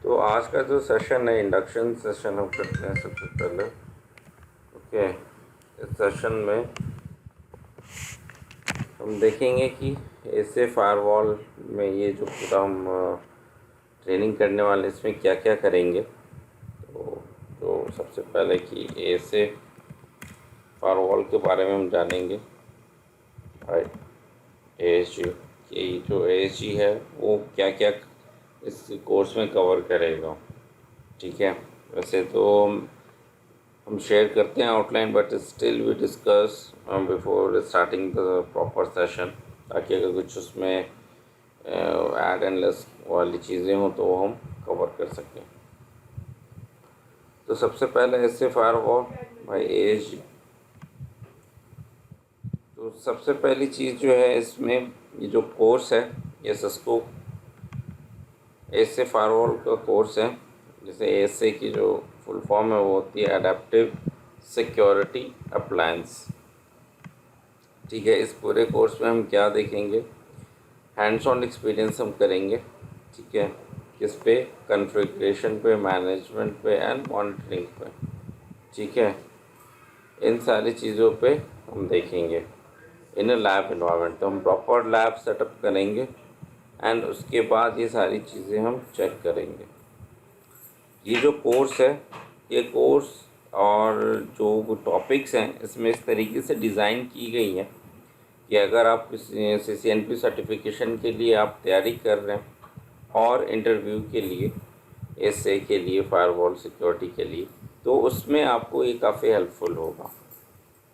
तो आज का जो सेशन है इंडक्शन सेशन हम करते हैं सबसे पहले। ओके, इस सेशन में हम देखेंगे कि ऐसे फायरवॉल में ये जो पूरा हम ट्रेनिंग करने वाले इसमें क्या क्या करेंगे। तो सबसे पहले कि ऐसे फायरवॉल के बारे में हम जानेंगे। ASG की जो ASG है वो क्या क्या इस कोर्स में कवर करेगा। ठीक है, वैसे तो हम शेयर करते हैं outline, but still we discuss before starting the proper session, ताकि अगर कुछ उसमें ऐड एंड लेस वाली चीज़ें हों तो वो हम कवर कर सकें। तो सबसे पहले ऐसे फायरवॉल बाय ASG। तो सबसे पहली चीज़ जो है इसमें ये जो कोर्स है ये सिस्को ऐसे फायरवॉल का कोर्स है। जैसे ऐसे की जो फुल फॉर्म है वो होती है एडेप्टिव सिक्योरिटी अप्लायंस। ठीक है, इस पूरे कोर्स में हम क्या देखेंगे, हैंड्स ऑन एक्सपीरियंस हम करेंगे। ठीक है, किस पे, कॉन्फ़िगरेशन पे, मैनेजमेंट पे एंड मॉनिटरिंग पे। ठीक है, इन सारी चीज़ों पे हम देखेंगे इन लैब इन्वायरमेंट। तो हम प्रॉपर लैब सेटअप करेंगे एंड उसके बाद ये सारी चीज़ें हम चेक करेंगे। ये जो कोर्स है, ये कोर्स और जो टॉपिक्स हैं इसमें इस तरीके से डिज़ाइन की गई हैं कि अगर आप CCNP सर्टिफिकेशन के लिए आप तैयारी कर रहे हैं और इंटरव्यू के लिए, SA के लिए, फायरवॉल सिक्योरिटी के लिए, तो उसमें आपको ये काफ़ी हेल्पफुल होगा।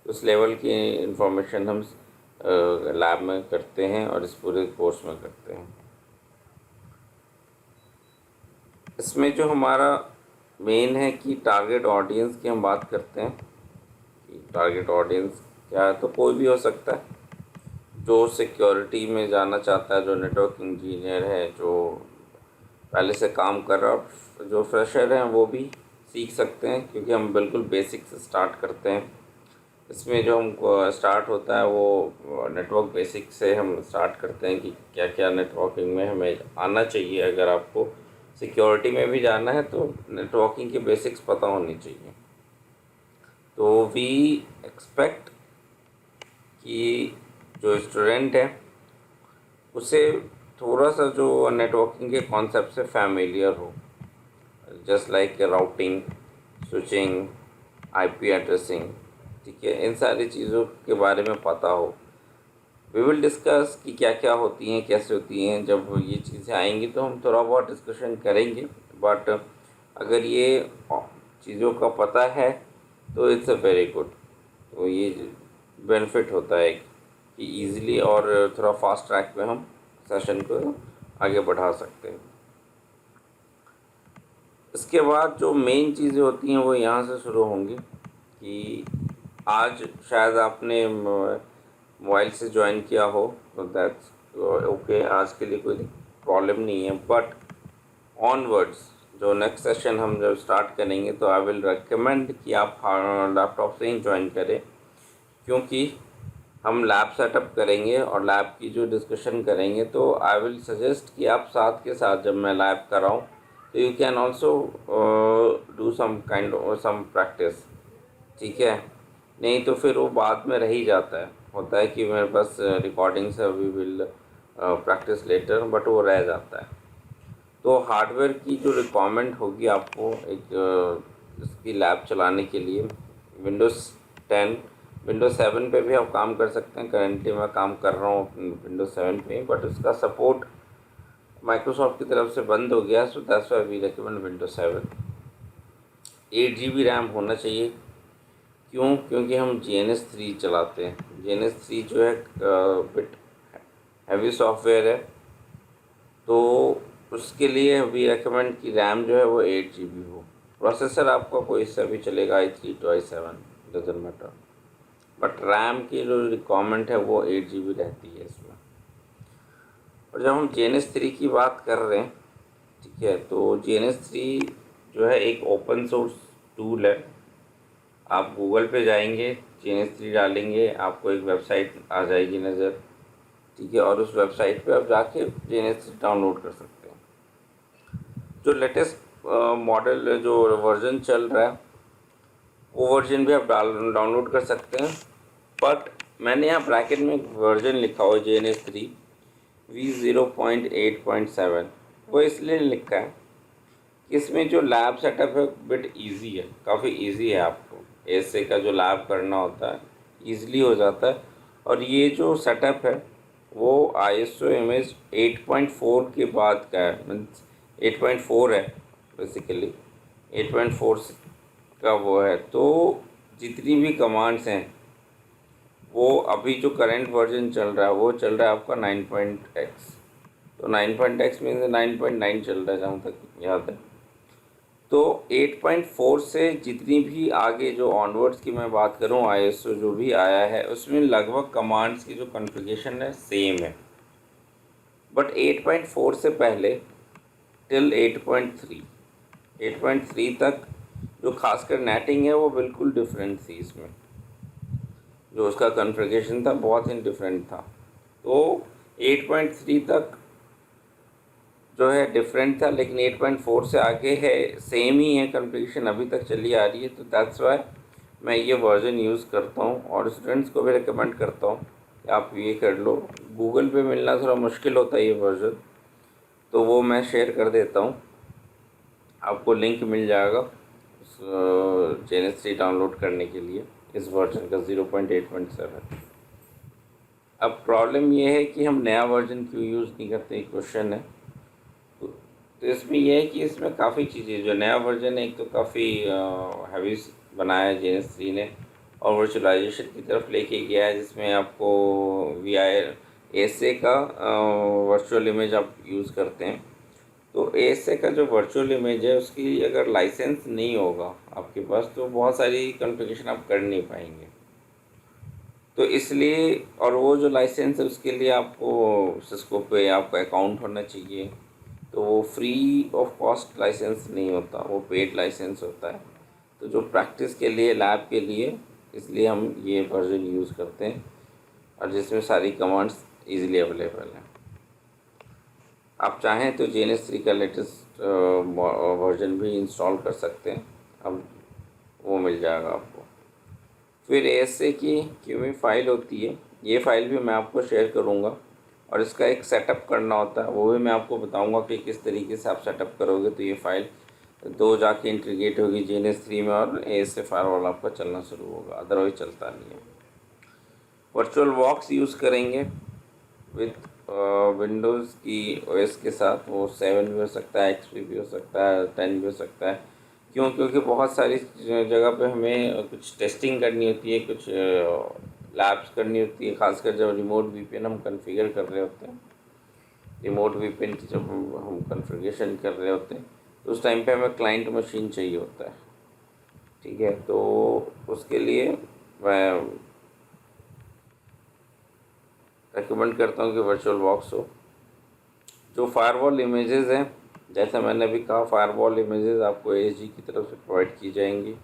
उस लेवल की इंफॉर्मेशन हम लैब में करते हैं और इस पूरे कोर्स में करते हैं। इसमें जो हमारा मेन है कि टारगेट ऑडियंस की हम बात करते हैं कि टारगेट ऑडियंस क्या है। तो कोई भी हो सकता है जो सिक्योरिटी में जाना चाहता है, जो नेटवर्क इंजीनियर है, जो पहले से काम कर रहा है, जो फ्रेशर हैं वो भी सीख सकते हैं, क्योंकि हम बिल्कुल बेसिक से स्टार्ट करते हैं। इसमें जो हम स्टार्ट होता है वो नेटवर्क बेसिक से हम स्टार्ट करते हैं कि क्या क्या नेटवर्किंग में हमें आना चाहिए। अगर आपको सिक्योरिटी में भी जाना है तो नेटवर्किंग के बेसिक्स पता होनी चाहिए। तो वी एक्सपेक्ट कि जो स्टूडेंट है उसे थोड़ा सा जो नेटवर्किंग के कॉन्सेप्ट से फैमिलियर हो, just like routing, switching, IP addressing. ठीक है, इन सारी चीज़ों के बारे में पता हो। वी विल डिस्कस कि क्या क्या होती हैं, कैसे होती हैं। जब ये चीज़ें आएंगी तो हम थोड़ा बहुत डिस्कशन करेंगे, बट अगर ये चीज़ों का पता है तो इट्स अ वेरी गुड। तो ये बेनिफिट होता है कि ईज़िली और थोड़ा फास्ट ट्रैक पे हम सेशन को आगे बढ़ा सकते हैं। इसके बाद जो मेन चीज़ें होती हैं वो यहाँ से शुरू होंगी कि आज शायद आपने मोबाइल से ज्वाइन किया हो, तो दैट्स ओके, आज के लिए कोई प्रॉब्लम नहीं है। बट ऑनवर्ड्स जो नेक्स्ट सेशन हम जब स्टार्ट करेंगे तो आई विल रेकमेंड कि आप लैपटॉप से ही ज्वाइन करें, क्योंकि हम लैब सेटअप करेंगे और लैब की जो डिस्कशन करेंगे तो आई विल सजेस्ट कि आप साथ के साथ जब मैं लैब कराऊँ तो you can also do some kind of some practice. ठीक है, नहीं तो फिर वो बाद में रह ही जाता है। होता है कि मेरे पास रिकॉर्डिंग्स है, we will practice later, but वो रह जाता है। तो हार्डवेयर की जो रिक्वायरमेंट होगी आपको एक इसकी लैब चलाने के लिए, विंडोज़ 10, विंडोज़ 7 पे भी आप काम कर सकते हैं। करेंटली मैं काम कर रहा हूँ विंडोज़ 7 पे, बट उसका सपोर्ट माइक्रोसॉफ्ट की तरफ से बंद हो गया। So that's why we recommend Windows 7। 8 GB RAM होना चाहिए। क्यों? क्योंकि हम GNS3 चलाते हैं। GNS3 जो है बिट हैवी सॉफ्टवेयर है, तो उसके लिए वी रेकमेंड कि रैम जो है वो 8 GB हो। प्रोसेसर आपका कोई सा भी चलेगा, i3 to i7, doesn't matter, but RAM की जो रिक्वायरमेंट है वो 8 GB रहती है इसमें। और जब हम GNS3 की बात कर रहे हैं, ठीक है, तो GNS3 जो है एक ओपन सोर्स टूल है। आप गूगल पे जाएंगे, GNS3 डालेंगे, आपको एक वेबसाइट आ जाएगी नज़र। ठीक है, और उस वेबसाइट पे आप जाके GNS3 डाउनलोड कर सकते हैं। जो लेटेस्ट मॉडल जो वर्जन चल रहा है वो वर्जन भी आप डाउनलोड कर सकते हैं। बट मैंने यहाँ ब्रैकेट में एक वर्जन लिखा हुआ है JNS3 V0.8.7। वो इसलिए लिखा है कि इसमें जो लैब सेटअप है बिट इजी है, काफ़ी इजी है। आपको ऐसे का जो लैब करना होता है ईज़िली हो जाता है। और ये जो सेटअप है वो ISO इमेज 8.4 के बाद का है, मीन्स 8.4 है बेसिकली, 8.4 का वो है। तो जितनी भी कमांड्स हैं वो अभी जो करंट वर्जन चल रहा है वो चल रहा है आपका 9.x। तो 9.x मीन्स 9.9 चल रहा है जहाँ तक याद है। तो 8.4 से जितनी भी आगे जो ऑनवर्ड्स की मैं बात करूँ ISO जो भी आया है उसमें लगभग कमांड्स की जो कॉन्फ़िगरेशन है सेम है। बट 8.4 से पहले टिल 8.3 तक जो खासकर नेटिंग है वो बिल्कुल डिफरेंट थी। इसमें जो उसका कॉन्फ़िगरेशन था बहुत ही डिफरेंट था। तो 8.3 तक जो है डिफरेंट था, लेकिन 8.4 से आगे है सेम ही है, कॉन्फ़िगरेशन अभी तक चली आ रही है। तो दैट्स वाई मैं ये वर्ज़न यूज़ करता हूँ और स्टूडेंट्स को भी रिकमेंड करता हूँ कि आप ये कर लो। गूगल पे मिलना थोड़ा मुश्किल होता है ये वर्ज़न, तो वो मैं शेयर कर देता हूँ, आपको लिंक मिल जाएगा JNS3 डाउनलोड करने के लिए इस वर्जन का 0.8.7। अब प्रॉब्लम ये है कि हम नया वर्जन क्यों यूज़ नहीं करते, एक क्वेश्चन है। तो इसमें यह है कि इसमें काफ़ी चीज़ें, जो नया वर्जन है एक तो काफ़ी हैवी बनाया है JNS3 ने, और वर्चुअलाइजेशन की तरफ लेके गया है, जिसमें आपको ASA का वर्चुअल इमेज आप यूज़ करते हैं। तो ASA का जो वर्चुअल इमेज है उसकी अगर लाइसेंस नहीं होगा आपके पास तो बहुत सारी कॉन्फ़िगरेशन आप कर नहीं पाएंगे। तो इसलिए, और वो जो लाइसेंस है उसके लिए आपको सिस्को पे आपका अकाउंट होना चाहिए। तो वो फ्री ऑफ कॉस्ट लाइसेंस नहीं होता, वो पेड लाइसेंस होता है। तो जो प्रैक्टिस के लिए, लैब के लिए, इसलिए हम ये वर्जन यूज़ करते हैं, और जिसमें सारी कमांड्स इजीली अवेलेबल हैं। आप चाहें तो JNS3 का लेटेस्ट वर्जन भी इंस्टॉल कर सकते हैं, अब वो मिल जाएगा आपको। फिर ASA की QE फ़ाइल होती है, ये फ़ाइल भी मैं आपको शेयर करूँगा, और इसका एक सेटअप करना होता है वो भी मैं आपको बताऊँगा कि किस तरीके से आप सेटअप करोगे। तो ये फ़ाइल दो जाके इंटीग्रेट होगी JNS3 में, और ASA फायरवॉल आपका चलना शुरू होगा, अदरवाइज चलता नहीं है। वर्चुअल बॉक्स यूज़ करेंगे विथ विंडोज़ की OS के साथ, वो 7 भी हो सकता है, XP भी हो सकता है, 10 भी हो सकता है। क्यों? क्योंकि बहुत सारी जगह पे हमें कुछ टेस्टिंग करनी होती है, कुछ लैब्स करनी होती है, खासकर जब रिमोट VPN हम कॉन्फ़िगर कर रहे होते हैं। रिमोट VPN की जब हम कॉन्फ़िगरेशन कर रहे होते हैं तो उस टाइम पे हमें क्लाइंट मशीन चाहिए होता है, ठीक है। तो उसके लिए मैं रेकमेंड करता हूँ कि वर्चुअल बॉक्स हो। जो फायरवॉल इमेजेस हैं, जैसा मैंने अभी कहा, फायरवॉल इमेजेस आपको ASG की तरफ से प्रोवाइड की जाएंगी।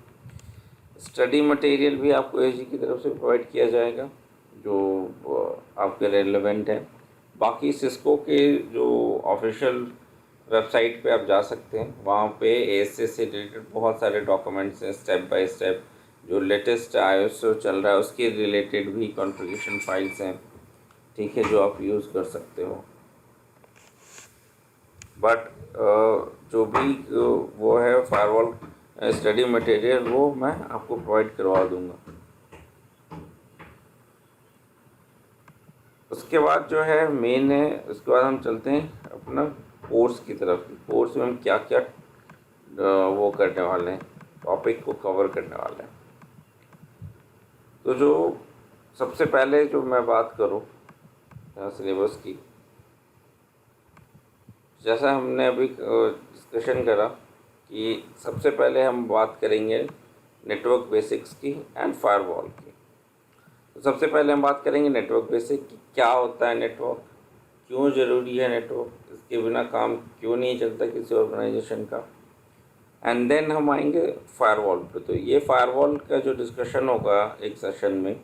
स्टडी मटेरियल भी आपको ASG की तरफ से प्रोवाइड किया जाएगा जो आपके रेलेवेंट है। बाकी सिस्को के जो ऑफिशियल वेबसाइट पे आप जा सकते हैं, वहाँ पे ASA से रिलेटेड बहुत सारे डॉक्यूमेंट्स हैं, स्टेप बाय स्टेप जो लेटेस्ट ISO चल रहा है उसके रिलेटेड भी कॉन्फ़िगरेशन फाइल्स हैं, ठीक है, जो आप यूज़ कर सकते हो। बट जो भी वो है फायरवॉल स्टडी मटेरियल, वो मैं आपको प्रोवाइड करवा दूंगा। उसके बाद जो है मेन है, उसके बाद हम चलते हैं अपना कोर्स की तरफ। कोर्स में हम क्या क्या वो करने वाले हैं, टॉपिक को कवर करने वाले हैं। तो जो सबसे पहले जो मैं बात करूँ सिलेबस की, जैसा हमने अभी डिस्कशन करा कि सबसे पहले हम बात करेंगे नेटवर्क बेसिक्स की एंड फायरवॉल की। तो सबसे पहले हम बात करेंगे नेटवर्क बेसिक की, क्या होता है नेटवर्क, क्यों ज़रूरी है नेटवर्क, इसके बिना काम क्यों नहीं चलता किसी ऑर्गेनाइजेशन का। एंड देन हम आएंगे फायरवॉल पे। तो ये फायरवॉल का जो डिस्कशन होगा एक सेशन में,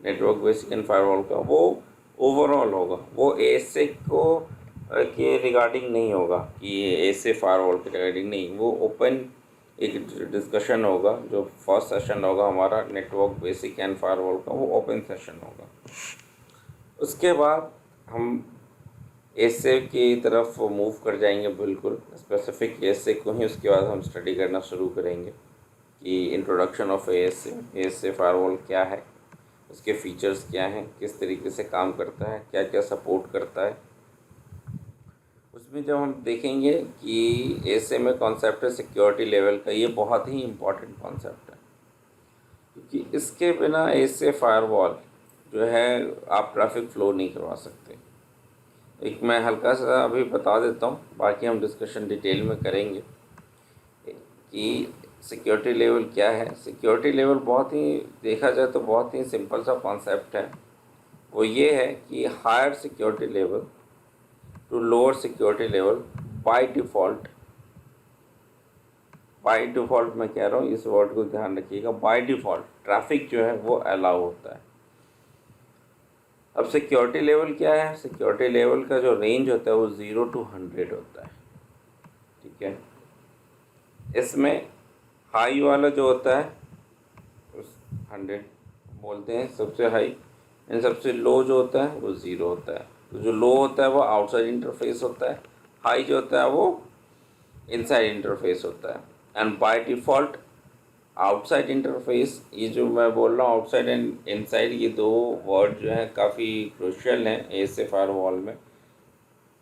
नेटवर्क बेसिक एंड फायरवॉल का, वो ओवरऑल होगा। वो ASA को के रिगार्डिंग नहीं होगा कि ये ऐसे फायरवॉल के रिगार्डिंग नहीं, वो ओपन एक डिस्कशन होगा। जो फर्स्ट सेशन होगा हमारा नेटवर्क बेसिक एंड फायरवॉल का, वो ओपन सेशन होगा। उसके बाद हम ऐसे की तरफ मूव कर जाएंगे, बिल्कुल स्पेसिफिक ऐसे को ही उसके बाद हम स्टडी करना शुरू करेंगे कि इंट्रोडक्शन ऑफ ऐसे फायरवॉल क्या है, उसके फीचर्स क्या हैं, किस तरीके से काम करता है, क्या क्या सपोर्ट करता है। उसमें जब हम देखेंगे कि ऐसे में कॉन्सेप्ट है सिक्योरिटी लेवल का, ये बहुत ही इम्पॉर्टेंट कॉन्सेप्ट है, क्योंकि इसके बिना ऐसे फायरवॉल जो है आप ट्रैफिक फ्लो नहीं करवा सकते। एक मैं हल्का सा अभी बता देता हूँ, बाकी हम डिस्कशन डिटेल में करेंगे कि सिक्योरिटी लेवल क्या है। सिक्योरिटी लेवल बहुत ही देखा जाए तो बहुत ही सिंपल सा कॉन्सेप्ट है। वो ये है कि higher security level to lower security level by default. By default मैं कह रहा हूँ, इस वर्ड को ध्यान रखिएगा। बाय डिफ़ॉल्ट ट्रैफिक जो है वो अलाउ होता है। अब सिक्योरिटी लेवल क्या है? सिक्योरिटी लेवल का जो रेंज होता है वो 0 to 100 होता है, ठीक है। इसमें हाई वाला जो होता है उस 100 बोलते हैं सबसे हाई, एंड सबसे लो जो होता है वो 0 होता है। तो जो लो होता है वो आउटसाइड इंटरफेस होता है, हाई जो होता है वो इनसाइड इंटरफेस होता है। And by default outside interface, ये जो मैं बोल रहा हूँ आउटसाइड एंड इनसाइड, ये दो वर्ड जो हैं काफ़ी क्रूशियल हैं ऐसे फायरवॉल में।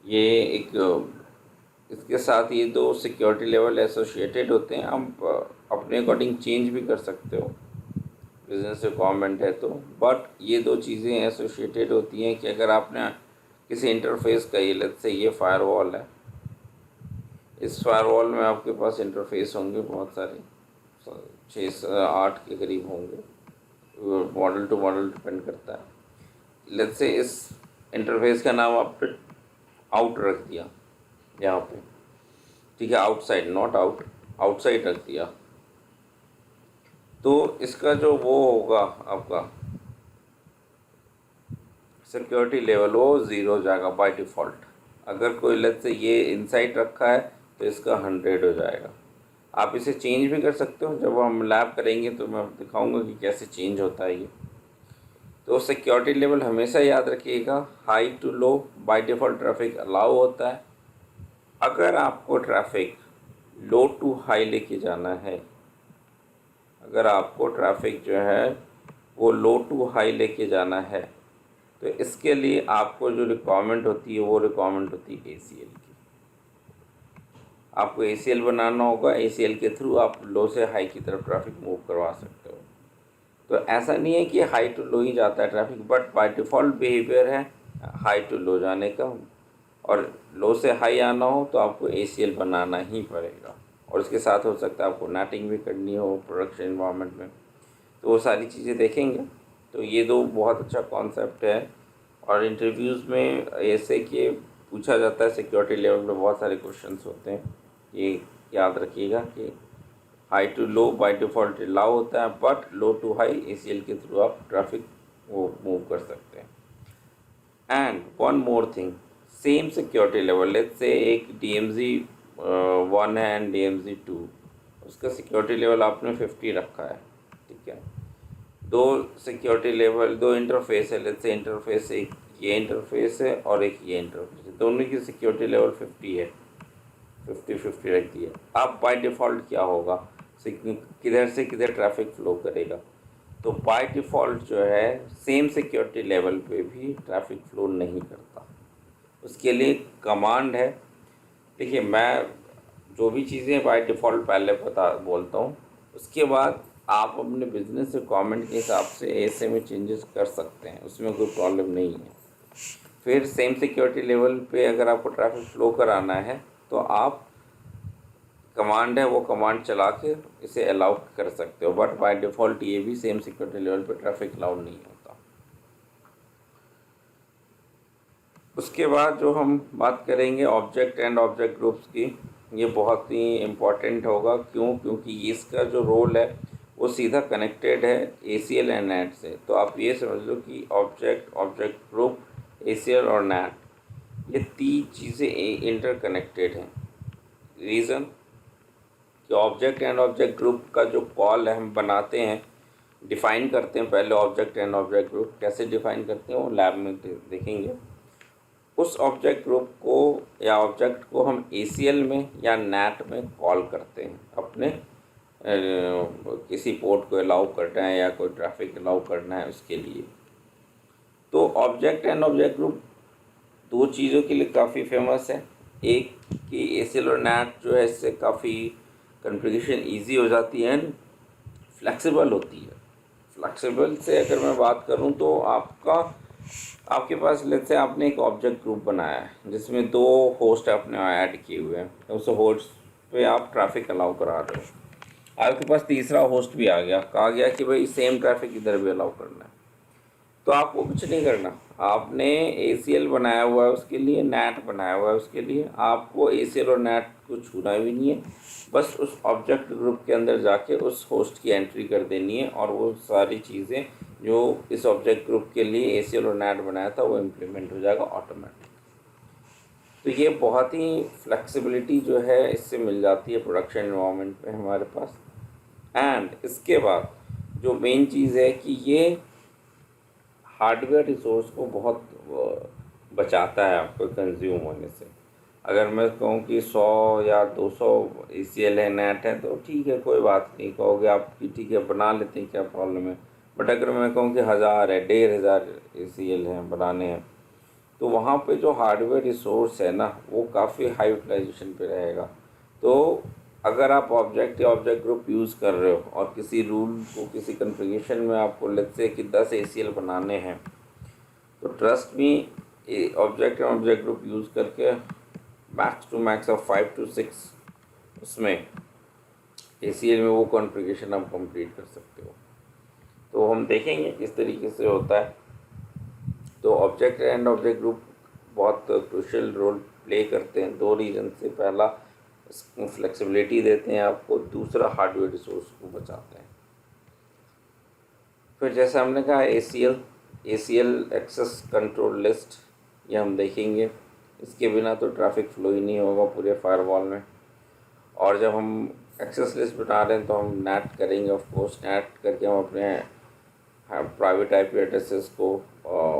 ये एक इसके साथ ये दो सिक्योरिटी लेवल एसोसिएटेड होते हैं। आप अपने अकॉर्डिंग चेंज भी कर सकते हो, बिजनेस रिक्वायरमेंट है तो। बट ये दो चीज़ें एसोसिएटेड होती हैं कि अगर आपने किसी इंटरफेस का, ये लेट्स से ये फायरवॉल है, इस फायरवॉल में आपके पास इंटरफेस होंगे बहुत सारे, 6 8 के करीब होंगे, मॉडल टू मॉडल डिपेंड करता है। लेट्स से इस इंटरफेस का नाम आपने आउट रख दिया यहाँ पे, ठीक है, आउटसाइड नॉट आउट, आउटसाइड रख दिया, तो इसका जो वो होगा आपका सिक्योरिटी लेवल वो 0 हो जाएगा बाय डिफ़ॉल्ट। अगर कोई लेट्स से ये इनसाइड रखा है तो इसका 100 हो जाएगा। आप इसे चेंज भी कर सकते हो, जब हम लैब करेंगे तो मैं दिखाऊंगा कि कैसे चेंज होता है ये। तो सिक्योरिटी लेवल हमेशा याद रखिएगा, high to low by default traffic allow होता है। अगर आपको ट्रैफिक लो टू हाई लेके जाना है, अगर आपको ट्रैफिक जो है वो लो टू हाई लेके जाना है, तो इसके लिए आपको जो रिक्वायरमेंट होती है वो रिक्वायरमेंट होती है ACL की। आपको ACL बनाना होगा, ACL के थ्रू आप लो से हाई की तरफ ट्रैफिक मूव करवा सकते हो। तो ऐसा नहीं है कि हाई टू लो ही जाता है traffic, but by default behaviour है हाई टू लो जाने का। और लो से हाई आना हो तो आपको ACL बनाना ही पड़ेगा, और इसके साथ हो सकता है आपको नेटिंग भी करनी हो प्रोडक्शन इन्वायरमेंट में। तो वो सारी चीज़ें देखेंगे। तो ये दो बहुत अच्छा कॉन्सेप्ट है, और इंटरव्यूज़ में ऐसे कि पूछा जाता है सिक्योरिटी लेवल पे बहुत सारे क्वेश्चंस होते हैं। ये याद रखिएगा कि high to low by default allow होता है, but low to high ACL के थ्रू आप ट्रैफिक वो मूव कर सकते हैं। And one more thing, same security level, let's say एक DMZ 1 है एंड DMZ 2, उसका सिक्योरिटी लेवल आपने 50 रखा है, ठीक है। दो सिक्योरिटी लेवल, दो इंटरफेस है, लेट्स से इंटरफेस एक ये इंटरफेस है और एक ये इंटरफेस है, दोनों की सिक्योरिटी लेवल 50 है, 50-50 रख दिया। अब बाय डिफ़ॉल्ट क्या होगा, किधर से किधर ट्रैफिक फ्लो करेगा? तो बाय डिफ़ॉल्ट जो है सेम सिक्योरिटी लेवल पे भी ट्रैफिक फ्लो नहीं करता। उसके लिए कमांड है। देखिए, मैं जो भी चीज़ें बाय डिफ़ॉल्ट पहले बोलता हूँ, उसके बाद आप अपने बिजनेस रिक्वायरमेंट के हिसाब से ऐसे में चेंजेस कर सकते हैं, उसमें कोई प्रॉब्लम नहीं है। फिर सेम सिक्योरिटी लेवल पे अगर आपको ट्रैफिक फ्लो कराना है तो आप कमांड है वो कमांड चला के इसे अलाउ कर सकते हो, बट बाय डिफ़ॉल्ट ये भी सेम सिक्योरिटी लेवल पे ट्रैफिक अलाउ नहीं होता। उसके बाद जो हम बात करेंगे ऑब्जेक्ट एंड ऑब्जेक्ट ग्रुप्स की, ये बहुत ही इम्पॉर्टेंट होगा। क्यों? क्योंकि इसका जो रोल है वो सीधा कनेक्टेड है ACL एंड NAT से। तो आप ये समझ लो कि ऑब्जेक्ट, ऑब्जेक्ट ग्रुप, ACL और NAT, ये तीन चीज़ें इंटरकनेक्टेड हैं। रीज़न कि ऑब्जेक्ट एंड ऑब्जेक्ट ग्रुप का जो कॉल है हम बनाते हैं, डिफ़ाइन करते हैं। पहले ऑब्जेक्ट एंड ऑब्जेक्ट ग्रुप कैसे डिफ़ाइन करते हैं वो लैब में देखेंगे। उस ऑब्जेक्ट ग्रुप को या ऑब्जेक्ट को हम ACL में या NAT में कॉल करते हैं अपने किसी पोर्ट को अलाउ करना है या कोई ट्रैफिक अलाउ करना है उसके लिए। तो ऑब्जेक्ट एंड ऑब्जेक्ट ग्रुप दो चीज़ों के लिए काफ़ी फेमस है। एक कि ACL और NAT जो है इससे काफ़ी कॉन्फ़िगरेशन ईजी हो जाती है एंड फ्लेक्सिबल होती है। फ्लेक्सिबल से अगर मैं बात करूं तो आपके पास लेट्स से आपने एक ऑब्जेक्ट ग्रुप बनाया है जिसमें दो होस्ट आपने ऐड किए हुए हैं। उस होस्ट पे आप ट्रैफिक अलाउ करा रहे हो। आपके पास तीसरा होस्ट भी आ गया, कहा गया कि भाई सेम ट्रैफिक इधर भी अलाउ करना है। तो आपको कुछ नहीं करना, आपने ACL बनाया हुआ है उसके लिए, NAT बनाया हुआ है उसके लिए। आपको ACL और NAT को छूना भी नहीं है, बस उस ऑब्जेक्ट ग्रुप के अंदर जाके उस होस्ट की एंट्री कर देनी है और वो सारी चीज़ें जो इस ऑब्जेक्ट ग्रुप के लिए ACL और NAT बनाया था वो इम्प्लीमेंट हो जाएगा ऑटोमेटिक। तो ये बहुत ही फ्लेक्सिबिलिटी जो है इससे मिल जाती है प्रोडक्शन एनवायरनमेंट में हमारे पास। एंड इसके बाद जो मेन चीज़ है कि ये हार्डवेयर रिसोर्स को बहुत बचाता है आपको कंज्यूम होने से। अगर मैं कहूँ कि 100 या 200 ACL है, NAT है, तो ठीक है, कोई बात नहीं, कहोगे आप कि ठीक है बना लेते हैं, क्या प्रॉब्लम है। बट अगर मैं कहूँ कि 1000 है, 1500 ACL हैं बनाने हैं, तो वहाँ पे जो हार्डवेयर रिसोर्स है ना वो काफ़ी हाई यूटिलाइजेशन पे रहेगा। तो अगर आप ऑब्जेक्ट या ऑब्जेक्ट ग्रुप यूज़ कर रहे हो और किसी रूल को किसी कन्फिग्रेशन में आपको लेट्स से कि 10 ACL बनाने हैं, तो trust me object and object group use करके max to max of 5 to 6 उसमें ACL में वो कॉन्फ़िगरेशन आप कंप्लीट कर सकते हो। तो हम देखेंगे किस तरीके से होता है। तो ऑब्जेक्ट एंड ऑब्जेक्ट ग्रुप बहुत क्रूशियल रोल प्ले करते हैं दो रीज़न से। पहला फ्लेक्सिबिलिटी देते हैं आपको, दूसरा हार्डवेयर रिसोर्स को बचाते हैं। फिर जैसे हमने कहा ACL एक्सेस कंट्रोल लिस्ट, ये हम देखेंगे। इसके बिना तो ट्रैफिक फ्लो ही नहीं होगा पूरे फायरवॉल में। और जब हम एक्सेस लिस्ट बना रहे हैं तो हम NAT करेंगे, ऑफ कोर्स NAT करके हम अपने प्राइवेट IP एड्रेसेस को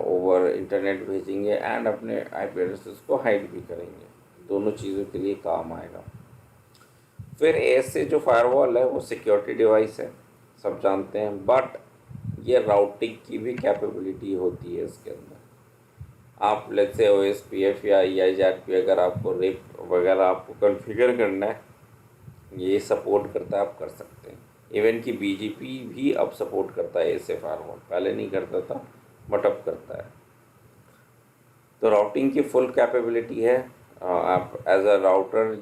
ओवर इंटरनेट भेजेंगे एंड अपने IP एड्रेसेस को हाइड भी करेंगे। दोनों चीज़ों के लिए काम आएगा। फिर ऐसे जो फायरवॉल है वो सिक्योरिटी डिवाइस है, सब जानते हैं, बट ये राउटिंग की भी कैपेबिलिटी होती है इसके अंदर। आप लेट्स से OSPF या EIGRP अगर आपको रिप वगैरह आपको कॉन्फ़िगर करना है, ये सपोर्ट करता है, आप कर सकते हैं। इवन कि BGP भी अब सपोर्ट करता है ऐसे फायरवॉल, पहले नहीं करता था बट अब करता है। तो राउटिंग की फुल कैपेबिलिटी है। आप एज अ राउटर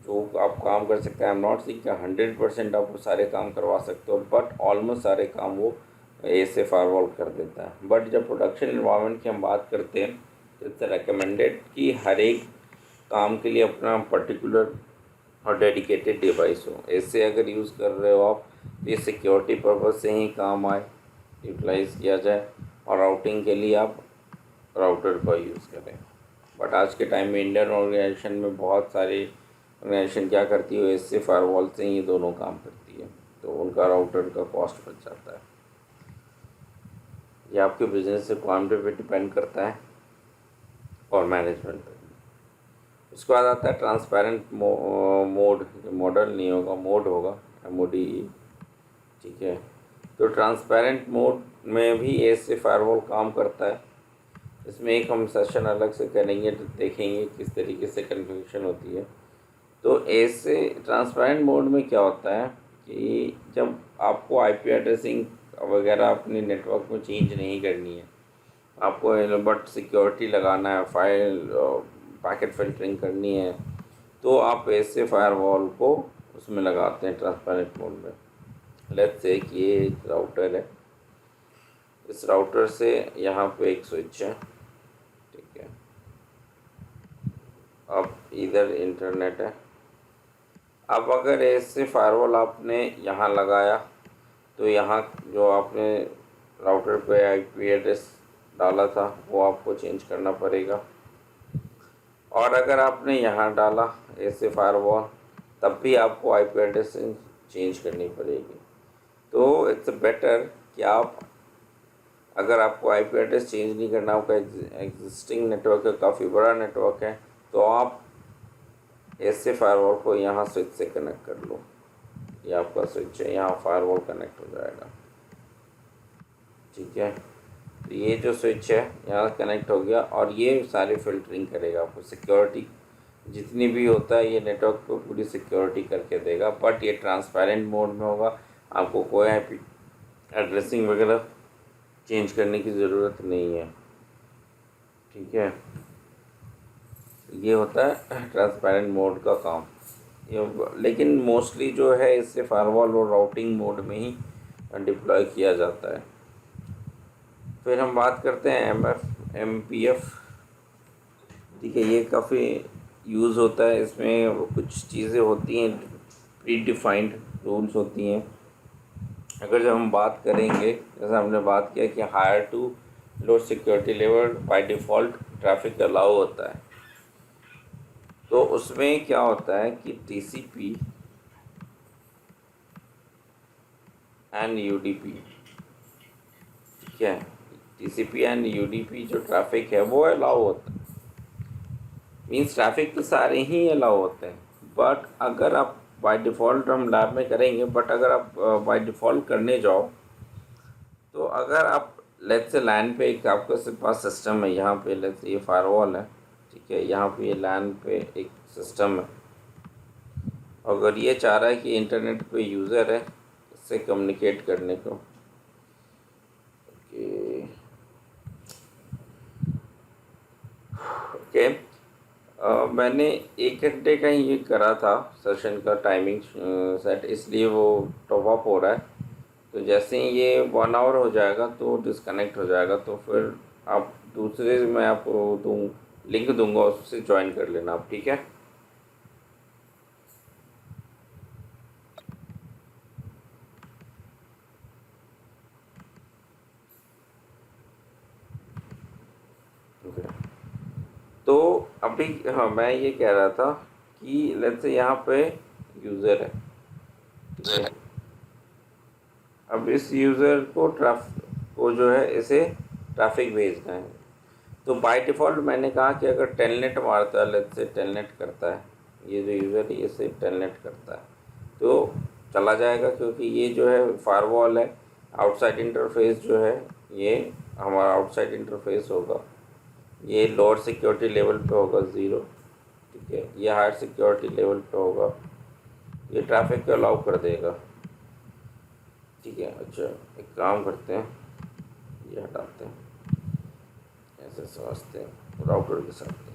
जो आप काम कर सकते हैं, आई एम नॉट सेइंग कि 100% आप वो सारे काम करवा सकते हो, बट ऑलमोस्ट सारे काम वो ऐसे फायरवॉल कर देता है। बट जब प्रोडक्शन इन्वायरमेंट की हम बात करते हैं तो इट्स रिकमेंडेड कि हर एक काम के लिए अपना पर्टिकुलर और डेडिकेटेड डिवाइस हो। ऐसे अगर यूज़ कर रहे हो आप तो ये सिक्योरिटी पर्पज़ से ही काम आए, यूटिलाइज़ किया जाए, और राउटिंग के लिए आप राउटर का यूज़ करें। बट आज के टाइम में इंडियन ऑर्गेनाइजेशन में बहुत सारी ऑर्गेनाइजेशन क्या करती है, इससे फायरवॉल से ही ये दोनों काम करती है, तो उनका राउटर का कॉस्ट बच जाता है। ये आपके बिजनेस रिक्वायरमेंट पे डिपेंड करता है और मैनेजमेंट पे। उसके बाद आता है ट्रांसपेरेंट मोड, मॉडल नहीं होगा, मोड होगा, MODE, ठीक है। तो ट्रांसपेरेंट मोड में भी ऐसे फायरवॉल काम करता है। इसमें एक हम सेशन अलग से करेंगे तो देखेंगे किस तरीके से कन्फिग्रेशन होती है। तो ऐसे ट्रांसपेरेंट मोड में क्या होता है कि जब आपको IP एड्रेसिंग वगैरह अपने नेटवर्क में चेंज नहीं करनी है, आपको बट सिक्योरिटी लगाना है, फाइल पैकेट फिल्टरिंग करनी है, तो आप ऐसे फायरवॉल को उसमें लगाते हैं ट्रांसपेरेंट मोड में। लेट्स से कि ये एक राउटर है, इस राउटर से यहाँ पे एक स्विच है, ठीक है। अब इधर इंटरनेट है। अब अगर ऐसे फायरवॉल आपने यहाँ लगाया तो यहाँ जो आपने राउटर पे IP एड्रेस डाला था वो आपको चेंज करना पड़ेगा। और अगर आपने यहाँ डाला ऐसे फायरवॉल, तब भी आपको आईपी एड्रेस चेंज करनी पड़ेगी। तो इट्स बेटर कि आप, अगर आपको आईपी एड्रेस चेंज नहीं करना, आपका एग्जिस्टिंग नेटवर्क है, काफ़ी बड़ा नेटवर्क है, तो आप ऐसे फायरवॉल को यहाँ स्विच से कनेक्ट कर लो। ये आपका स्विच है, यहाँ फायरवॉल कनेक्ट हो जाएगा। ठीक है, तो ये जो स्विच है यहाँ कनेक्ट हो गया, और ये सारी फिल्टरिंग करेगा आपको, सिक्योरिटी जितनी भी होता है ये नेटवर्क को पूरी सिक्योरिटी करके देगा। बट ये ट्रांसपेरेंट मोड में होगा, आपको कोई आईपी एड्रेसिंग वगैरह चेंज करने की ज़रूरत नहीं है। ठीक है, ये होता है ट्रांसपेरेंट मोड का काम। लेकिन मोस्टली जो है इससे फायरवॉल और राउटिंग मोड में ही डिप्लॉय किया जाता है। फिर हम बात करते हैं MPF। ठीक है, ये काफ़ी यूज़ होता है, इसमें कुछ चीज़ें होती हैं, प्री डिफाइंड रूल्स होती हैं। अगर जब हम बात करेंगे, जैसे हमने बात किया कि higher to low security level by default traffic allow होता है, तो उसमें क्या होता है कि TCP एंड UDP, ठीक है, TCP एंड UDP जो ट्रैफिक है वो अलाउ होता है। मीन्स ट्रैफिक तो सारे ही अलाउ होते हैं, बट अगर आप बाय डिफ़ॉल्ट, हम लैब में करेंगे, बट अगर आप बाय डिफ़ॉल्ट करने जाओ, तो अगर आप लेट्स से लैन पे एक आपके पास सिस्टम है, यहाँ पे लेट्स से ये फायरवॉल है, ठीक है, यहाँ पे ये लैन पे एक सिस्टम है, अगर ये चाह रहा है कि इंटरनेट पे यूज़र है इससे कम्युनिकेट करने को, ओके, मैंने 1 घंटे का ही ये करा था सेशन का टाइमिंग सेट, इसलिए वो टॉप अप हो रहा है। तो जैसे ही ये 1 आवर हो जाएगा तो डिस्कनेक्ट हो जाएगा, तो फिर आप दूसरे, मैं आपको लिंक दूंगा, उससे ज्वाइन कर लेना आप। ठीक है, तो अभी हाँ, मैं ये कह रहा था कि लेट्स से यहाँ पे यूज़र है, ठीक है, अब इस यूज़र को जो है इसे ट्रैफिक भेजना है। तो बाय डिफ़ॉल्ट मैंने कहा कि अगर टेलनेट मारता है, लेट्स से टेलनेट करता है, ये जो यूज़र है ये से टेलनेट करता है, तो चला जाएगा, क्योंकि ये जो है फायरवॉल है, आउटसाइड इंटरफेस जो है ये हमारा आउटसाइड इंटरफेस होगा, ये लोअर सिक्योरिटी लेवल पे होगा 0, ठीक है, ये हायर सिक्योरिटी लेवल पे होगा, ये ट्रैफिक को अलाउ कर देगा। ठीक है, अच्छा एक काम करते हैं, ये हटाते हैं, ऐसे समझते हैं राउटर के साथ।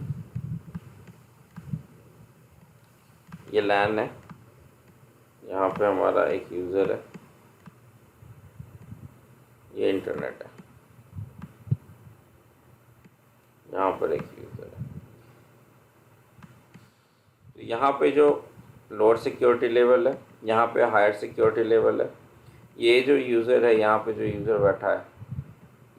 ये लैन है, यहाँ पे हमारा एक यूज़र है, ये इंटरनेट है, यहाँ पर एक यूज़र है। तो यहाँ पे जो लोअर सिक्योरिटी लेवल है, यहाँ पे हायर सिक्योरिटी लेवल है। ये जो यूज़र है, यहाँ पे जो यूज़र बैठा है,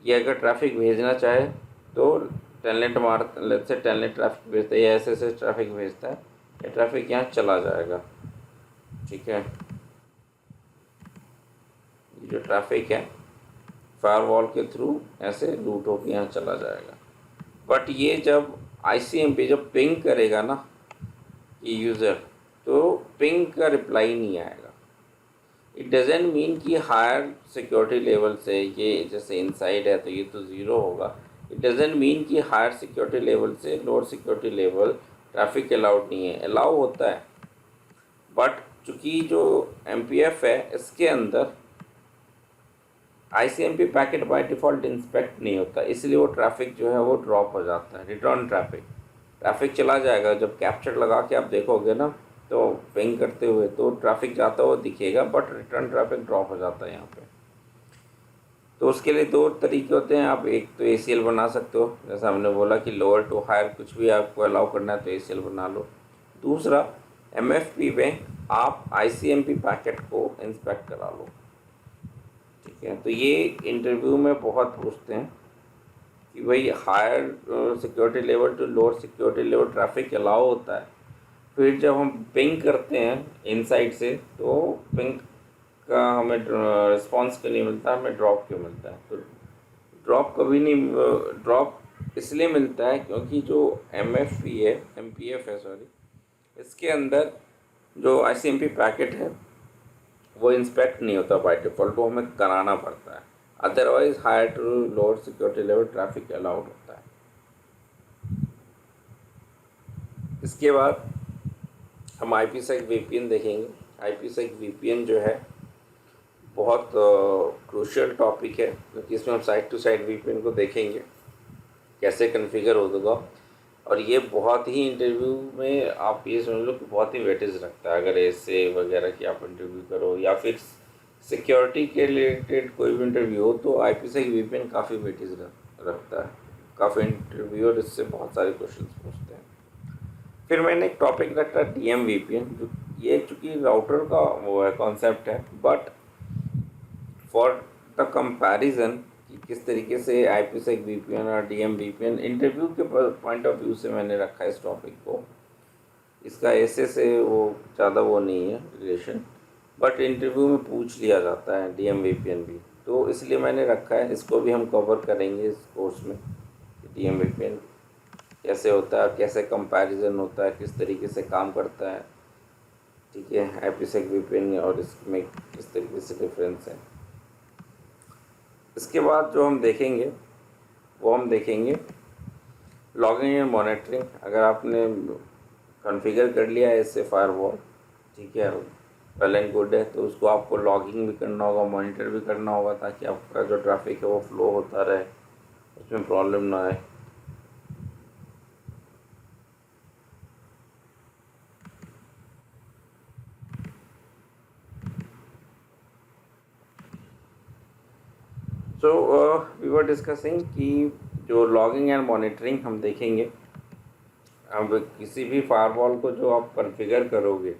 ये अगर ट्रैफिक भेजना चाहे तो लेट्स से टेलनेट ट्रैफिक भेजता है, या ऐसे ट्रैफिक भेजता है, ये ट्रैफिक यहाँ चला जाएगा। ठीक है, ये जो ट्रैफिक है फायरवॉल के थ्रू ऐसे रूट होकर यहाँ चला जाएगा। बट ये जब ICMP जब पिंग करेगा ना ये यूज़र, तो पिंग का रिप्लाई नहीं आएगा। इट डजेंट मीन कि हायर सिक्योरिटी लेवल से, ये जैसे इनसाइड है तो ये तो 0 होगा, इट डजेंट मीन कि हायर सिक्योरिटी लेवल से lower security level traffic allowed नहीं है, अलाउ होता है। बट चूँकि जो MPF है इसके अंदर ICMP packet by default inspect नहीं होता, इसलिए वो ट्रैफिक जो है वो ड्रॉप हो जाता है। रिटर्न ट्रैफिक चला जाएगा, जब कैप्चर लगा के आप देखोगे ना तो पिंग करते हुए तो ट्रैफिक जाता हुआ दिखेगा, बट रिटर्न ट्रैफिक ड्रॉप हो जाता है यहाँ पे। तो उसके लिए 2 तरीके होते हैं, आप एक तो ACL बना सकते हो, जैसा हमने बोला कि लोअर टू हायर कुछ भी आपको अलाउ करना है तो ACL बना लो। दूसरा MFP में आप ICMP पैकेट को इंस्पेक्ट करा लो। ठीक है, तो ये इंटरव्यू में बहुत पूछते हैं कि भाई higher security level to lower security level traffic allow होता है, फिर जब हम पिंग करते हैं इनसाइड से तो पिंग का हमें रिस्पॉन्स क्यों नहीं मिलता, हमें ड्रॉप क्यों मिलता है? तो ड्रॉप कभी नहीं, ड्रॉप इसलिए मिलता है क्योंकि जो MFP है, MPF है सॉरी, इसके अंदर जो ICMP पैकेट है वो इंस्पेक्ट नहीं होता बाय डिफ़ॉल्ट, वो हमें कराना पड़ता है। Otherwise higher to lower security level traffic allowed होता है। इसके बाद हम IPsec VPN देखेंगे। IPsec VPN जो है बहुत क्रूशियल टॉपिक है, क्योंकि इसमें हम साइड टू साइड VPN को देखेंगे कैसे कन्फिगर होगा, और ये बहुत ही इंटरव्यू में आप ये समझ लो कि बहुत ही वेटेज रखता है। अगर ऐसे वगैरह की आप इंटरव्यू करो या फिर सिक्योरिटी के रिलेटेड कोई भी इंटरव्यू हो तो IPsec VPN काफ़ी वेटेज रखता है। काफ़ी इंटरव्यूअर इससे बहुत सारे क्वेश्चन पूछते हैं। फिर मैंने एक टॉपिक रखा DM VPN, जो ये चूँकि राउटर का वो है कॉन्सेप्ट है, बट फॉर द कंपैरिजन कि किस तरीके से IPsec VPN और DM VPN इंटरव्यू के पॉइंट ऑफ व्यू से मैंने रखा है इस टॉपिक को। इसका ऐसे से वो ज़्यादा वो नहीं है रिलेशन, बट इंटरव्यू में पूछ लिया जाता है DM VPN भी, तो इसलिए मैंने रखा है। इसको भी हम कवर करेंगे इस कोर्स में, DM VPN कैसे होता है, कैसे कंपैरिजन होता है, किस तरीके से काम करता है, ठीक है, IPsec VPN और इसमें किस तरीके से डिफरेंस है। इसके बाद जो हम देखेंगे वो हम देखेंगे लॉगिंग एंड मॉनिटरिंग। अगर आपने कॉन्फ़िगर कर लिया है इससे फायरवॉल, ठीक है, वेल एंड गुड है, तो उसको आपको लॉगिंग भी करना होगा, मॉनिटर भी करना होगा, ताकि आपका जो ट्रैफिक है वो फ्लो होता रहे, उसमें प्रॉब्लम ना आए। सो वी वर डिस्कसिंग कि जो लॉगिंग एंड मॉनिटरिंग हम देखेंगे। अब किसी भी फायरवॉल को जो आप कॉन्फ़िगर करोगे